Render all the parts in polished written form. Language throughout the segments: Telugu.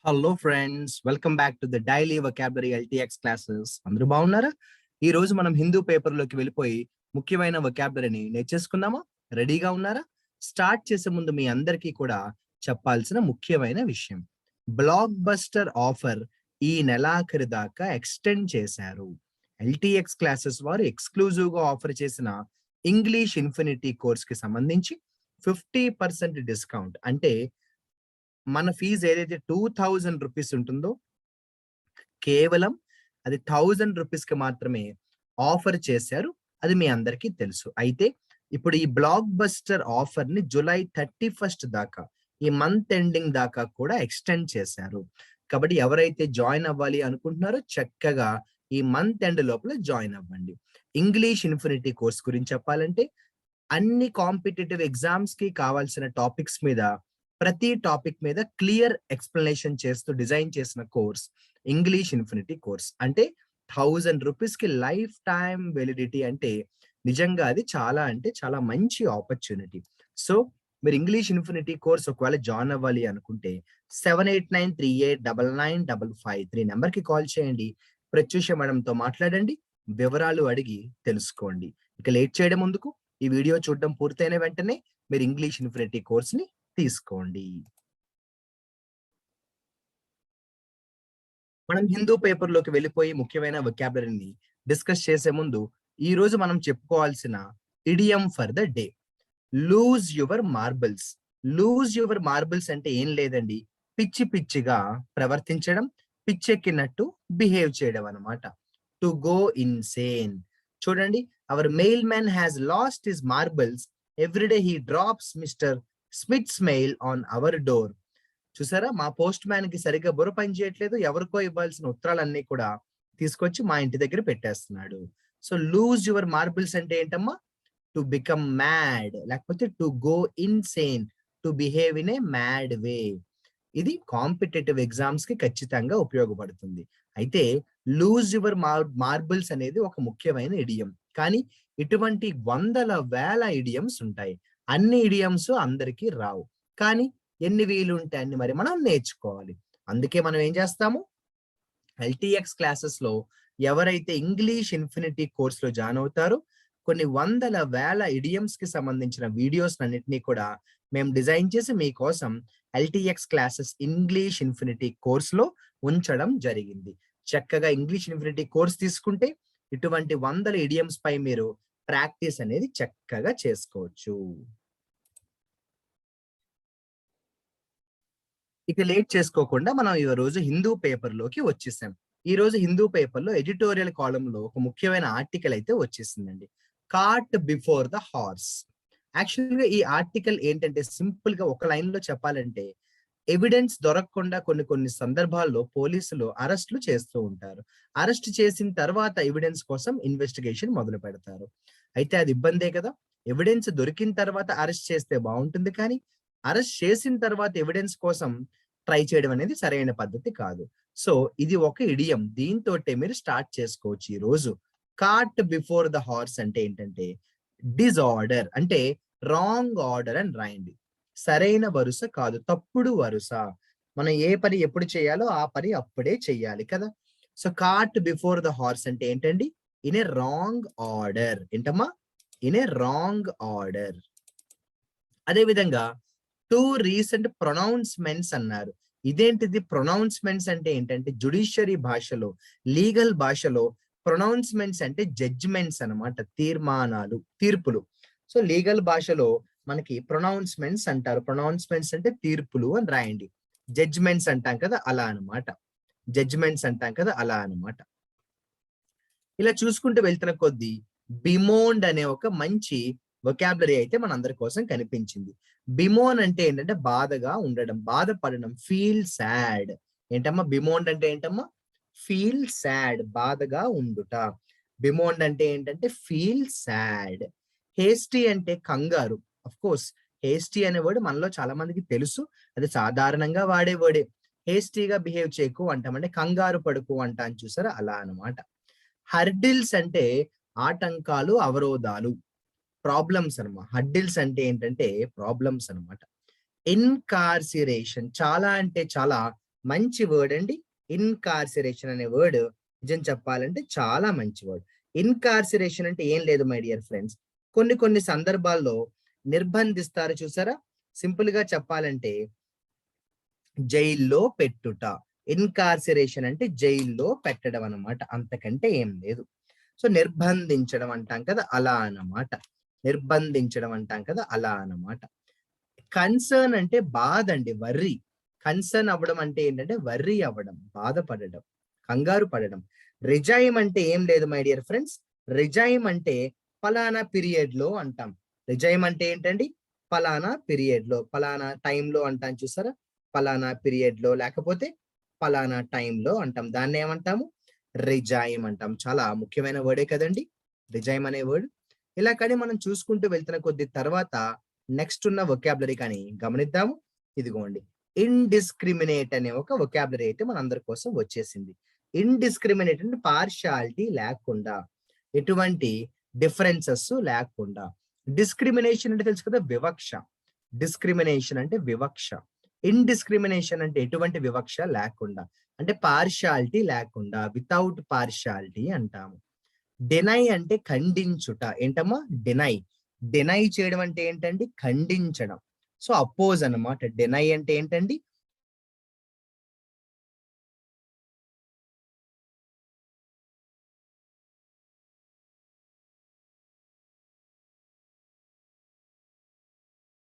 Hello friends, welcome back to the daily vocabulary LTX classes. అందరూ బాగున్నారా? ఈ రోజు మనం హిందూ పేపర్లోకి వెళ్ళిపోయి ముఖ్యమైన వొకాబులరీని నేర్చేసుకుందామా? రెడీగా ఉన్నారా? స్టార్ట్ చేసే ముందు మీ అందరికీ కూడా చెప్పాల్సిన ముఖ్యమైన విషయం, బ్లాక్ బస్టర్ ఆఫర్ ఈ నెలాఖరు దాకా ఎక్స్టెండ్ చేశారు. ఎల్టీఎక్స్ క్లాసెస్ వారు ఎక్స్క్లూజివ్ గా ఆఫర్ చేసిన ఇంగ్లీష్ ఇన్ఫినిటీ కోర్స్ కి సంబంధించి 50% డిస్కౌంట్, అంటే మన ఫీజు ఏదైతే 2000 రూపీస్ ఉంటుందో కేవలం అది 1000 రూపీస్ కి మాత్రమే ఆఫర్ చేశారు. అది మీ అందరికీ తెలుసు. అయితే ఇప్పుడు ఈ బ్లాక్ బస్టర్ ఆఫర్ ని జూలై 31 దాకా, ఈ మంత్ ఎండింగ్ దాకా కూడా ఎక్స్టెండ్ చేశారు. కాబట్టి ఎవరైతే జాయిన్ అవ్వాలి అనుకుంటున్నారో చక్కగా ఈ మంత్ ఎండ్ లోపల జాయిన్ అవ్వండి. ఇంగ్లీష్ ఇన్ఫినిటీ కోర్స్ గురించి చెప్పాలంటే అన్ని కాంపిటేటివ్ ఎగ్జామ్స్ కి కావాల్సిన టాపిక్స్ మీద, ప్రతి టాపిక్ మీద క్లియర్ ఎక్స్ప్లెనేషన్ చేస్తూ డిజైన్ చేసిన కోర్స్ ఇంగ్లీష్ ఇన్ఫినిటీ కోర్స్. అంటే 1000 రూపీస్ కి లైఫ్ టైమ్ వెలిడిటీ. అంటే నిజంగా అది చాలా అంటే చాలా మంచి ఆపర్చునిటీ. సో మీరు ఇంగ్లీష్ ఇన్ఫినిటీ కోర్స్ ఒకవేళ జాయిన్ అవ్వాలి అనుకుంటే 7893899553 నెంబర్ కి కాల్ చేయండి. ప్రత్యూష మేడంతో మాట్లాడండి, వివరాలు అడిగి తెలుసుకోండి. ఇక లేట్ చేయడం ముందుకు ఈ వీడియో చూడడం పూర్తయిన వెంటనే మీరు ఇంగ్లీష్ ఇన్ఫినిటీ కోర్స్ ని తీసుకోండి. మనం హిందూ పేపర్ లోకి వెళ్ళిపోయి ముఖ్యమైన వొకాబులరీని డిస్కస్ చేసే ముందు ఈ రోజు మనం చెప్పుకోవాల్సిన idiom for the day, loose your marbles. Loose your marbles అంటే ఏం లేదండి, పిచ్చి పిచ్చిగా ప్రవర్తించడం, పిచ్చెక్కినట్టు బిహేవ్ చేయడం అన్నమాట. To go insane. చూడండి, our mailman has lost his marbles every day he drops mister Smith's mail on our door. చూసారా, మా పోస్ట్ మ్యాన్ కి సరిగ్గా బుర్ర పని చేయట్లేదు, ఎవరికో ఇవ్వాల్సిన ఉత్తరాలన్నీ కూడా తీసుకొచ్చి మా ఇంటి దగ్గర పెట్టేస్తున్నాడు. సో లూజ్ యువర్ మార్బుల్స్ అంటే ఏంటమ్మా? టు బికమ్ మ్యాడ్, లేకపోతే to go insane, to behave in a mad way. ఇది కాంపిటేటివ్ ఎగ్జామ్స్ కి ఖచ్చితంగా ఉపయోగపడుతుంది. అయితే లూజ్ యువర్ మార్బుల్స్ అనేది ఒక ముఖ్యమైన ఇడియం. కానీ ఇటువంటి వందల వేల ఇడియమ్స్ ఉంటాయి. అన్ని ఇడియమ్స్ అందరికీ రావు. కానీ ఎన్ని వీలు ఉంటే అన్ని మరి మనం నేర్చుకోవాలి. అందుకే మనం ఏం చేస్తాము, ఎల్టీఎక్స్ క్లాసెస్ లో ఎవరైతే ఇంగ్లీష్ ఇన్ఫినిటీ కోర్స్ లో జాయిన్ అవుతారో కొన్ని వందల వేల ఇడియమ్స్ కి సంబంధించిన వీడియోస్ అన్నిటినీ కూడా మేము డిజైన్ చేసి మీకోసం LTX classes English infinity course లో ఉంచడం జరిగింది. చక్కగా ఇంగ్లీష్ ఇన్ఫినిటీ కోర్స్ తీసుకుంటే ఇటువంటి వందల ఇడియమ్స్ పై మీరు ప్రాక్టీస్ అనేది చక్కగా చేసుకోవచ్చు. ఇక లేట్ చేసుకోకుండా మనం ఈ రోజు హిందూ పేపర్ లోకి వచ్చేసాం. ఈ రోజు హిందూ పేపర్ లో ఎడిటోరియల్ కాలమ్ లో ఒక ముఖ్యమైన ఆర్టికల్ అయితే వచ్చేసిందండి, cart before the horse. Actual గా ఈ ఆర్టికల్ ఏంటంటే సింపుల్ గా ఒక లైన్ లో చెప్పాలంటే, ఎవిడెన్స్ దొరకకుండా కొన్ని కొన్ని సందర్భాల్లో పోలీసులు అరెస్టులు చేస్తూ ఉంటారు. అరెస్ట్ చేసిన తర్వాత ఎవిడెన్స్ కోసం ఇన్వెస్టిగేషన్ మొదలు పెడతారు. అయితే అది ఇబ్బందే కదా. ఎవిడెన్స్ దొరికిన తర్వాత అరెస్ట్ చేస్తే బాగుంటుంది, కానీ అరెస్ట్ చేసిన తర్వాత ఎవిడెన్స్ కోసం ట్రై చేయడం అనేది సరైన పద్ధతి కాదు. సో ఇది ఒక ఇడియం, దీంతో మీరు స్టార్ట్ చేసుకోవచ్చు ఈ రోజు. కార్ట్ బిఫోర్ ద హార్స్ అంటే ఏంటంటే డిజార్డర్, అంటే రాంగ్ ఆర్డర్ అని రాయండి. సరైన వరుస కాదు, తప్పుడు వరుస. మనం ఏ పని ఎప్పుడు చేయాలో ఆ పని అప్పుడే చెయ్యాలి కదా. So cart before the horse అంటే ఏంటండి, ఇన్ ఏ రాంగ్ ఆర్డర్. ఏంటమ్మా? In a wrong order. అదే విధంగా టూ రీసెంట్ ప్రొనౌన్స్మెంట్స్ అన్నారు. ఇదేంటిది? ప్రొనౌన్స్మెంట్స్ అంటే ఏంటంటే జుడిషియరీ భాషలో, లీగల్ భాషలో ప్రొనౌన్స్మెంట్స్ అంటే జడ్జిమెంట్స్ అన్నమాట, తీర్మానాలు, తీర్పులు. సో లీగల్ భాషలో మనకి ప్రొనౌన్స్మెంట్స్ అంటారు. ప్రొనౌన్స్మెంట్స్ అంటే తీర్పులు అని రాయండి. జడ్జిమెంట్స్ అంటాం కదా, అలా అన్నమాట. జడ్జిమెంట్స్ అంటాం కదా, అలా అన్నమాట. ఇలా చూసుకుంటూ వెళ్తున్న కొద్దీ బిమోండ్ అనే ఒక మంచి వొకాబులరీ అయితే మనందరి కోసం కనిపించింది. బిమోన్ అంటే ఏంటంటే బాధగా ఉండడం, బాధపడడం, ఫీల్ సాడ్. ఏంటమ్మా బిమోండ్ అంటే? ఏంటమ్మా? ఫీల్ సాడ్, బాధగా ఉండుట. బిమోండ్ అంటే ఏంటంటే ఫీల్ సాడ్. హేస్టీ అంటే కంగారు. అఫ్ కోర్స్ హేస్టీ అనే వర్డ్ మనలో చాలా మందికి తెలుసు, అది సాధారణంగా వాడే వర్డే. హేస్టీగా బిహేవ్ చేయకు అంటాం, అంటే కంగారు పడుకు అంటాను, చూసారా, అలా అన్నమాట. హర్డిల్స్ అంటే ఆటంకాలు, అవరోధాలు, ప్రాబ్లమ్స్ అన్నమాట. హర్డిల్స్ అంటే ఏంటంటే ప్రాబ్లమ్స్ అన్నమాట. ఇన్కార్సిరేషన్, చాలా అంటే చాలా మంచి వర్డ్ అండి. ఇన్కార్సిరేషన్ అనే వర్డ్ నిజం చెప్పాలంటే చాలా మంచి వర్డ్. ఇన్కార్సిరేషన్ అంటే ఏం లేదు మై డియర్ ఫ్రెండ్స్. కొన్ని కొన్ని సందర్భాల్లో నిర్బంధిస్తారు చూసారా? సింపుల్ గా చెప్పాలంటే జైల్లో పెట్టుట. ఇన్కార్సిరేషన్ అంటే జైల్లో పెట్టడం అన్నమాట. అంతకంటే ఏం లేదు. సో నిర్బంధించడం అంటాం కదా అలా అన్నమాట. నిర్బంధించడం అంటాం కదా అలా అన్నమాట. కన్సర్న్ అంటే బాధ అండి, వర్రీ. కన్సర్న్ అవ్వడం అంటే ఏంటంటే వర్రీ అవ్వడం, బాధపడడం, కంగారు పడడం. రిజైమ్ అంటే ఏం లేదు మై డియర్ ఫ్రెండ్స్. రిజైమ్ అంటే పలానా పీరియడ్ లో అంటాం. రిజైమ్ అంటే ఏంటండి? పలానా పీరియడ్ లో, పలానా టైంలో అంటాం చూసారా? పలానా పీరియడ్ లో లేకపోతే పలానా టైంలో అంటాం. దాన్ని ఏమంటాము? రిజైమ్ అంటాం. చాలా ముఖ్యమైన వర్డే కదండి రిజైమ్ అనే వర్డ్. ఇలా కానీ మనం చూసుకుంటూ వెళ్తున్న కొద్ది తర్వాత నెక్స్ట్ ఉన్న వొకాబులరీ కానీ గమనిద్దాము. ఇదిగోండి, ఇండిస్క్రిమినేట్ అనే ఒక వొకాబులరీ అయితే మనందరి కోసం వచ్చేసింది. ఇండిస్క్రిమినేట్ అంటే పార్షియాలిటీ లేకుండా, ఎటువంటి డిఫరెన్సెస్ లేకుండా. డిస్క్రిమినేషన్ అంటే తెలుసు కదా, వివక్ష. డిస్క్రిమినేషన్ అంటే వివక్ష. ఇండిస్క్రిమినేషన్ అంటే ఎటువంటి వివక్ష లేకుండా, అంటే పార్షియాలిటీ లేకుండా, వితౌట్ పార్షియాలిటీ అంటాము. డినై అంటే ఖండించుట. ఏంటమ్మా? డినై. డినై చేయడం అంటే ఏంటండి? ఖండించడం. సో అపోజ్ అన్నమాట. డినై అంటే ఏంటండి?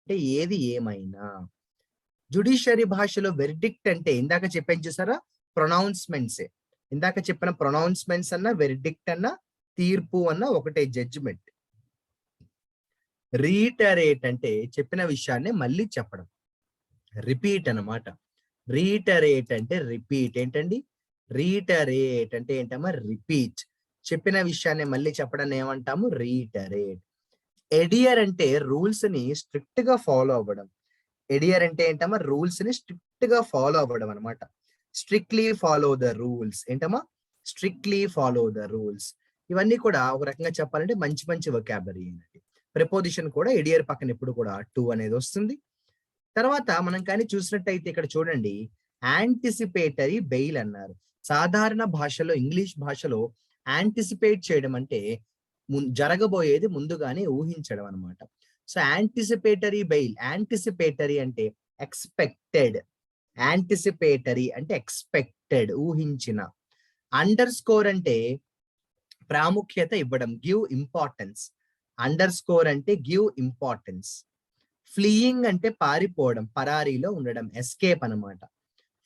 అంటే ఏది ఏమైనా. జుడిషియరీ భాషలో వెర్డిక్ట్ అంటే ఇందాక చెప్పాను చూసారా? ప్రొనౌన్స్‌మెంట్సే. ఇందాక చెప్పిన ప్రొనౌన్స్‌మెంట్స్ అన్నా, వెర్డిక్ట్ అన్నా, తీర్పు అన్నా ఒకటే, జడ్జిమెంట్. రీటరేట్ అంటే చెప్పిన విషయాన్ని మళ్ళీ చెప్పడం. రిపీట్ అన్నమాట. రీటరేట్ అంటే రిపీట్. ఏంటండి? రీటరేట్ అంటే ఏంటమ్మా? రిపీట్. చెప్పిన విషయాన్ని మళ్ళీ చెప్పడాన్ని ఏమంటాము? రీటరేట్. ఎడియర్ అంటే రూల్స్ ని స్ట్రిక్ట్ గా ఫాలో అవ్వడం. ఎడియర్ అంటే ఏంటమ్మా? రూల్స్ ని స్ట్రిక్ట్ గా ఫాలో అవ్వడం అనమాట. Strictly follow the rules. ఏంటమ్మా? Strictly follow the rules. ఇవన్నీ కూడా ఒక రకంగా చెప్పాలంటే మంచి మంచి వొకాబులరీ అండి. ప్రిపోజిషన్ కూడా ఎడియర్ పక్కన ఎప్పుడు కూడా టు అనేది వస్తుంది. తర్వాత మనం కానీ చూసినట్టయితే ఇక్కడ చూడండి, యాంటిసిపేటరీ బెయిల్ అన్నారు. సాధారణ భాషలో, ఇంగ్లీష్ భాషలో యాంటిసిపేట్ చేయడం అంటే జరగబోయేది ముందుగానే ఊహించడం అనమాట. So anticipatory bail. యాంటిసిపేటరీ అంటే ఎక్స్‌పెక్టెడ్. యాంటిసిపేటరీ అంటే ఎక్స్‌పెక్టెడ్, ఊహించిన. అండర్ స్కోర్ అంటే ప్రాముఖ్యత ఇవ్వడం, గివ్ ఇంపార్టెన్స్. అండర్ స్కోర్ అంటే గివ్ ఇంపార్టెన్స్. ఫ్లీయింగ్ అంటే పారిపోవడం, పరారీలో ఉండడం, ఎస్కేప్ అన్నమాట.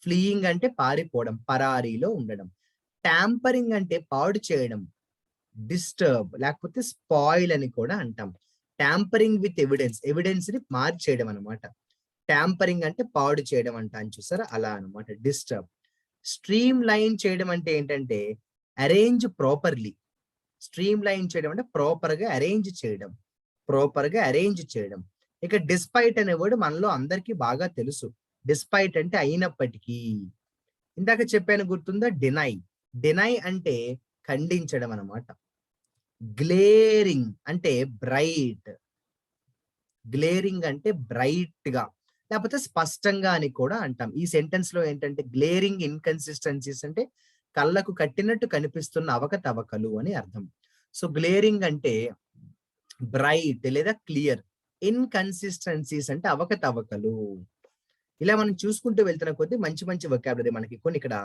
ఫ్లీయింగ్ అంటే పారిపోవడం, పరారీలో ఉండడం. ట్యాంపరింగ్ అంటే పాడు చేయడం, డిస్టర్బ్ లేకపోతే స్పాయిల్ అని కూడా అంటాం. ట్యాంపరింగ్ విత్ ఎవిడెన్స్, ఎవిడెన్స్ ని మార్చేయడం అనమాట. ట్యాంపరింగ్ అంటే పాడు చేయడం అంటాను చూసారా? అలా అనమాట. డిస్టర్బ్. స్ట్రీమ్ లైన్ చేయడం అంటే ఏంటంటే అరేంజ్ ప్రాపర్లీ. స్ట్రీమ్ లైన్ చేయడం అంటే ప్రాపర్ గా అరేంజ్ చేయడం, ప్రాపర్ గా అరేంజ్ చేయడం. ఇక డిస్పైట్ అనే వర్డ్ మనలో అందరికీ బాగా తెలుసు. డిస్పైట్ అంటే అయినప్పటికీ. ఇందాక చెప్పాను గుర్తుందా? డినై. డినై అంటే ఖండించడం అనమాట. గ్లేరింగ్ అంటే బ్రైట్. గ్లేరింగ్ అంటే బ్రైట్ గా లేకపోతే స్పష్టంగా అని కూడా అంటాం. ఈ సెంటెన్స్ లో ఏంటంటే గ్లేరింగ్ ఇన్కన్సిస్టెన్సీస్ అంటే కళ్ళకు కట్టినట్టు కనిపిస్తున్న అవకతవకలు అని అర్థం. సో గ్లేరింగ్ అంటే బ్రైట్ లేదా క్లియర్. ఇన్కన్సిస్టెన్సీస్ అంటే అవకతవకలు. ఇలా మనం చూసుకుంటూ వెళ్తున్న కొద్దీ మంచి మంచి వొకాబులరీ మనకి కొన్ని ఇక్కడ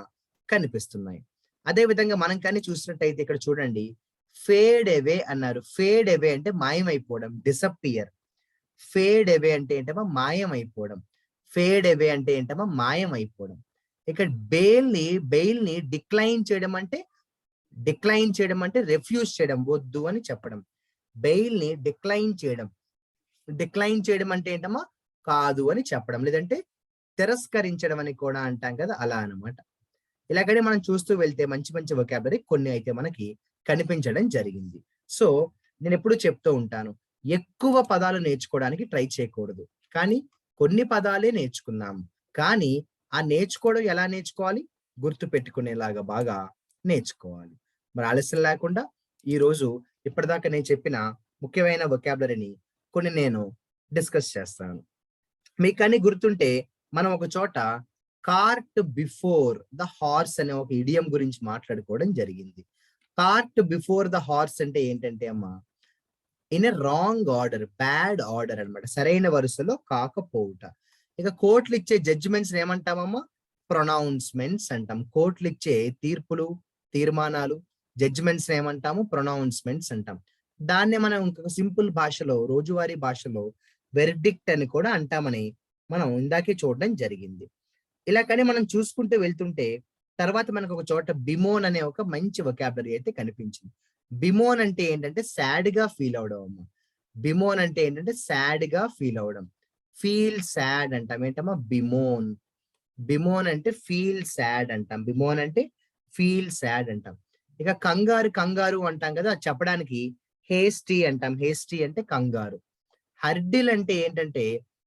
కనిపిస్తున్నాయి. అదే విధంగా మనం కానీ చూసినట్టయితే ఇక్కడ చూడండి, ఫేడ్ అవే అన్నారు. ఫేడ్ అవే అంటే మాయమైపోవడం, డిసప్పియర్. ఫేడ్ అవే అంటే ఏంటమ్మా? మాయమైపోవడం. ఫేడ్ అవే అంటే ఏంటమ్మా? మాయమైపోవడం. ఇక్కడ బెయిల్ ని డిక్లైన్ చేయడం అంటే రిఫ్యూజ్ చేయడం, వద్దు అని చెప్పడం. బెయిల్ ని డిక్లైన్ చేయడం. డిక్లైన్ చేయడం అంటే ఏంటమ్మా? కాదు అని చెప్పడం, లేదంటే తిరస్కరించడం అని కూడా అంటాం కదా, అలా అన్నమాట. ఇలాగనే మనం చూస్తూ వెళ్తే మంచి మంచి వొకాబులరీ కొన్ని అయితే మనకి కనిపించడం జరిగింది. సో నేను ఎప్పుడు చెప్తూ ఉంటాను, ఎక్కువ పదాలు నేర్చుకోవడానికి ట్రై చేయకూడదు. కానీ కొన్ని పదాలే నేర్చుకున్నాము. కానీ ఆ నేర్చుకోవడం ఎలా నేర్చుకోవాలి? గుర్తు పెట్టుకునేలాగా బాగా నేర్చుకోవాలి. మరి ఆలస్యం లేకుండా ఈరోజు ఇప్పటిదాకా నేను చెప్పిన ముఖ్యమైన వొకాబులరీని కొన్ని నేను డిస్కస్ చేస్తాను. మీకు కానీ గుర్తుంటే మనం ఒక చోట కార్ట్ బిఫోర్ ద హార్స్ అనే ఒక ఇడియం గురించి మాట్లాడుకోవడం జరిగింది. కార్ట్ బిఫోర్ ద హార్స్ అంటే ఏంటంటే అమ్మా, in a wrong order, bad order అన్నమాట, సరైన వరుసలో కాకపోవుట. ఇక కోర్టులు ఇచ్చే జడ్జిమెంట్స్ ఏమంటామమ్మా, ప్రొనౌన్స్మెంట్స్ అంటాం. కోర్టులు ఇచ్చే తీర్పులు, తీర్మానాలు, జడ్జిమెంట్స్ ఏమంటాము, ప్రొనౌన్స్మెంట్స్ అంటాం. దాన్నే మనం ఇంకొక సింపుల్ భాషలో, రోజువారీ భాషలో వెర్డిక్ట్ అని కూడా అంటామని మనం ఇందాకే చూడడం జరిగింది. ఇలా కానీ మనం చూసుకుంటూ వెళ్తుంటే తర్వాత మనకు ఒక చోట బిమోన్ అనే ఒక మంచి వొకాబులరీ అయితే కనిపించింది. బిమోన్ అంటే ఏంటంటే సాడ్ గా ఫీల్ అవడం అమ్మ. బిమోన్ అంటే ఏంటంటే సాడ్ గా ఫీల్ అవడం. ఫీల్ సాడ్ అంటాం. ఏంటమ్మా, బిమోన్. బిమోన్ అంటే ఫీల్ సాడ్ అంటాం. బిమోన్ అంటే ఫీల్ సాడ్ అంటాం. ఇక కంగారు, కంగారు అంటాం కదా, అది చెప్పడానికి హేస్టీ అంటాం. హేస్టీ అంటే కంగారు. హర్డిల్ అంటే ఏంటంటే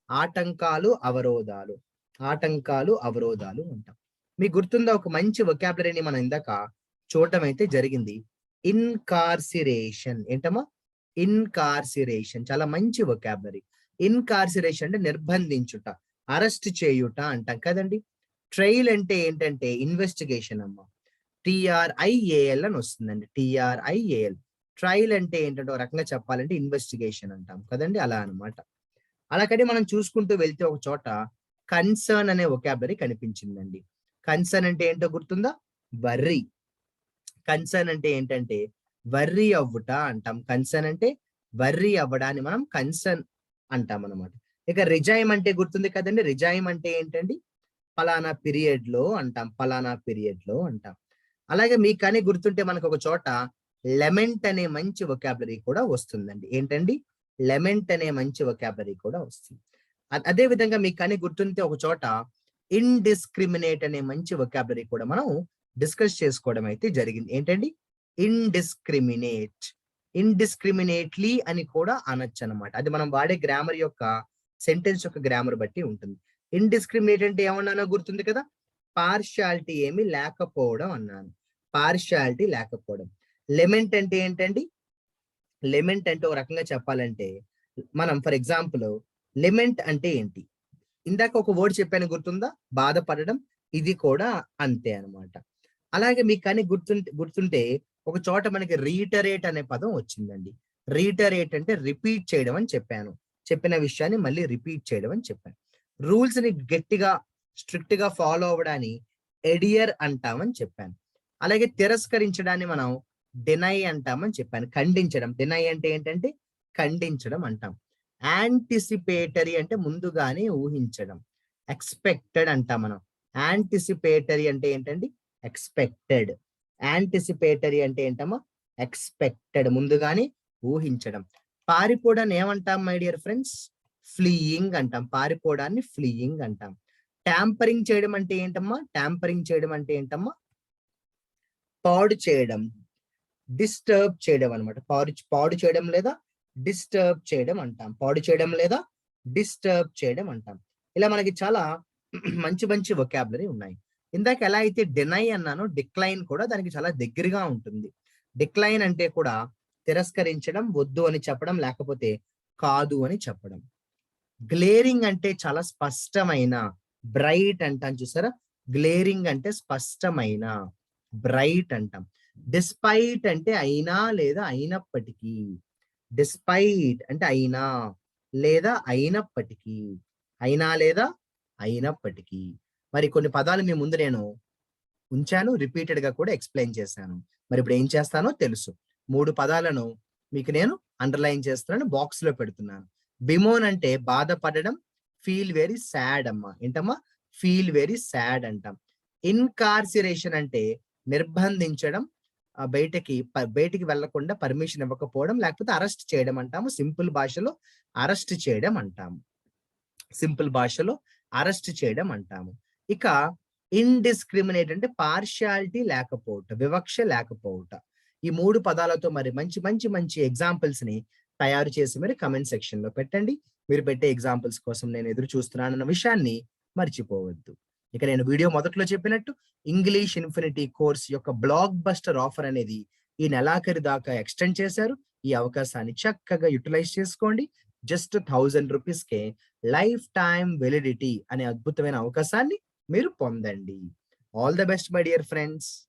ఆటంకాలు, అవరోధాలు. ఆటంకాలు, అవరోధాలు అంటాం. మీకు గుర్తుందా, ఒక మంచి వొకాబులరీని మనం ఇందాక చూడటం అయితే జరిగింది. ఇన్కార్సిరేషన్. ఏంటమ్మా, ఇన్కార్సిరేషన్ చాలా మంచి వొకాబులరీ. ఇన్కార్సిరేషన్ అంటే నిర్బంధించుట, అరెస్ట్ చేయుట అంటాం కదండి. ట్రయల్ అంటే ఏంటంటే ఇన్వెస్టిగేషన్ అమ్మా. TRIAL అని వస్తుందండి. TRIAL. ట్రయల్ అంటే ఏంటంటే ఒక రకంగా చెప్పాలంటే ఇన్వెస్టిగేషన్ అంటాం కదండి, అలా అనమాట. అలాగని మనం చూసుకుంటూ వెళ్తే ఒక చోట కన్సర్న్ అనే వొకాబులరీ కనిపించిందండి. కన్సర్న్ అంటే ఏంటో గుర్తుందా, వర్రీ. కన్సర్న్ అంటే ఏంటంటే వర్రీ అవ్వుట అంటాం. కన్సర్న్ అంటే వర్రీ అవ్వడాన్ని మనం కన్సర్న్ అంటాం అనమాట. ఇక రిజైమ్ అంటే గుర్తుంది కదండి. రిజైమ్ అంటే ఏంటండి, పలానా పీరియడ్ లో అంటాం. పలానా పీరియడ్ లో అంటాం. అలాగే మీకు కానీ గుర్తుంటే మనకు ఒక చోట లెమెంట్ అనే మంచి వొకాబులరీ కూడా వస్తుందండి. ఏంటండి, లెమెంట్ అనే మంచి వొకాబులరీ కూడా వస్తుంది. అదే విధంగా మీకు కానీ గుర్తుంటే ఒక చోట ఇండిస్క్రిమినేట్ అనే మంచి వొకాబులరీ కూడా మనం డిస్కస్ చేసుకోవడం అయితే జరిగింది. ఏంటండి, ఇండిస్క్రిమినేట్. ఇండిస్క్రిమినేట్లీ అని కూడా అనొచ్చు అనమాట. అది మనం వాడే గ్రామర్ యొక్క, సెంటెన్స్ యొక్క గ్రామర్ బట్టి ఉంటుంది. ఇండిస్క్రిమినేట్ అంటే ఏమన్నానో గుర్తుంది కదా, పార్షాలిటీ ఏమి లేకపోవడం అన్నాను. పార్షాలిటీ లేకపోవడం. లెమెంట్ అంటే ఏంటండి, లెమెంట్ అంటే ఒక రకంగా చెప్పాలంటే మనం ఫర్ ఎగ్జాంపుల్ లెమెంట్ అంటే ఏంటి, ఇందాక ఒక వర్డ్ చెప్పాను గుర్తుందా, బాధపడడం. ఇది కూడా అంతే అన్నమాట. అలాగే మీకు కానీ గుర్తుంటే ఒక చోట మనకి రీటరేట్ అనే పదం వచ్చిందండి. రీటరేట్ అంటే రిపీట్ చేయడం అని చెప్పాను. చెప్పిన విషయాన్ని మళ్ళీ రిపీట్ చేయడం అని చెప్పాను. రూల్స్ ని గట్టిగా, స్ట్రిక్ట్ గా ఫాలో అవ్వడాన్ని ఎడియర్ అంటామని చెప్పాను. అలాగే తిరస్కరించడాన్ని మనం డినై అంటామని చెప్పాను. ఖండించడం. డినై అంటే ఏంటంటే ఖండించడం అంటాం. యాంటిసిపేటరీ అంటే ముందుగానే ఊహించడం. ఎక్స్పెక్టెడ్ అంటాం మనం. యాంటిసిపేటరీ అంటే ఏంటండి, ఎక్స్పెక్టెడ్. యాంటిసిపేటరీ అంటే ఏంటమ్మా, ఎక్స్పెక్టెడ్, ముందుగానే ఊహించడం. పారిపోవడాన్ని ఏమంటాం మై డియర్ ఫ్రెండ్స్, ఫ్లీయింగ్ అంటాం. పారిపోవడాన్ని ఫ్లీయింగ్ అంటాం. ట్యాంపరింగ్ చేయడం అంటే ఏంటమ్మా, ట్యాంపరింగ్ చేయడం అంటే ఏంటమ్మా, పాడు చేయడం, డిస్టర్బ్ చేయడం అనమాట. పాడు చేయడం లేదా డిస్టర్బ్ చేయడం అంటాం. పాడు చేయడం లేదా డిస్టర్బ్ చేయడం అంటాం. ఇలా మనకి చాలా మంచి మంచి వొకాబులరీ ఉన్నాయి. ఇందాక ఎలా అయితే డినై అన్నానో, డిక్లైన్ కూడా దానికి చాలా దగ్గరగా ఉంటుంది. డిక్లైన్ అంటే కూడా తిరస్కరించడం, వద్దు అని చెప్పడం, లేకపోతే కాదు అని చెప్పడం. గ్లేరింగ్ అంటే చాలా స్పష్టమైన, బ్రైట్ అంటాం చూసారా. గ్లేరింగ్ అంటే స్పష్టమైన, బ్రైట్ అంటాం. డిస్పైట్ అంటే అయినా లేదా అయినప్పటికీ. డిస్పైట్ అంటే అయినా లేదా అయినప్పటికీ. అయినా లేదా అయినప్పటికీ. మరి కొన్ని పదాలు మీ ముందు నేను ఉంచాను, రిపీటెడ్ గా కూడా ఎక్స్ప్లెయిన్ చేశాను. మరి ఇప్పుడు ఏం చేస్తానో తెలుసు. 3 పదాలను మీకు నేను అండర్లైన్ చేస్తున్నాను, బాక్స్ లో పెడుతున్నాను. బిమోన్ అంటే బాధపడడం, ఫీల్ వెరీ సాడ్ అమ్మా. ఏంటమ్మా, ఫీల్ వెరీ సాడ్ అంటాం. ఇన్కార్సిరేషన్ అంటే నిర్బంధించడం, బయటికి వెళ్లకుండా పర్మిషన్ ఇవ్వకపోవడం, లేకపోతే అరెస్ట్ చేయడం అంటాము. సింపుల్ భాషలో అరెస్ట్ చేయడం అంటాము. సింపుల్ భాషలో అరెస్ట్ చేయడం అంటాము. ఇక ఇండిస్క్రిమినేట్ అంటే పార్షియాలిటీ లేకపోవట, వివక్ష లేకపోవట. ఈ 3 పదాలతో మరి మంచి మంచి మంచి ఎగ్జాంపుల్స్ ని తయారు చేసి మరి కమెంట్ సెక్షన్ లో పెట్టండి. మీరు పెట్టే ఎగ్జాంపుల్స్ కోసం నేను ఎదురు చూస్తున్నానన్న విషయాన్ని మర్చిపోవద్దు. ఇక నేను వీడియో మొదట్లో చెప్పినట్టు ఇంగ్లీష్ ఇన్ఫినిటీ కోర్స్ యొక్క బ్లాక్ బస్టర్ ఆఫర్ అనేది ఈ నెలాఖరు దాకా ఎక్స్టెండ్ చేశారు. ఈ అవకాశాన్ని చక్కగా యూటిలైజ్ చేసుకోండి. జస్ట్ 1000 రూపీస్ కే లైఫ్ టైమ్ వెలిడిటీ అనే అద్భుతమైన అవకాశాన్ని మీరు పొందండి. All the best my dear friends.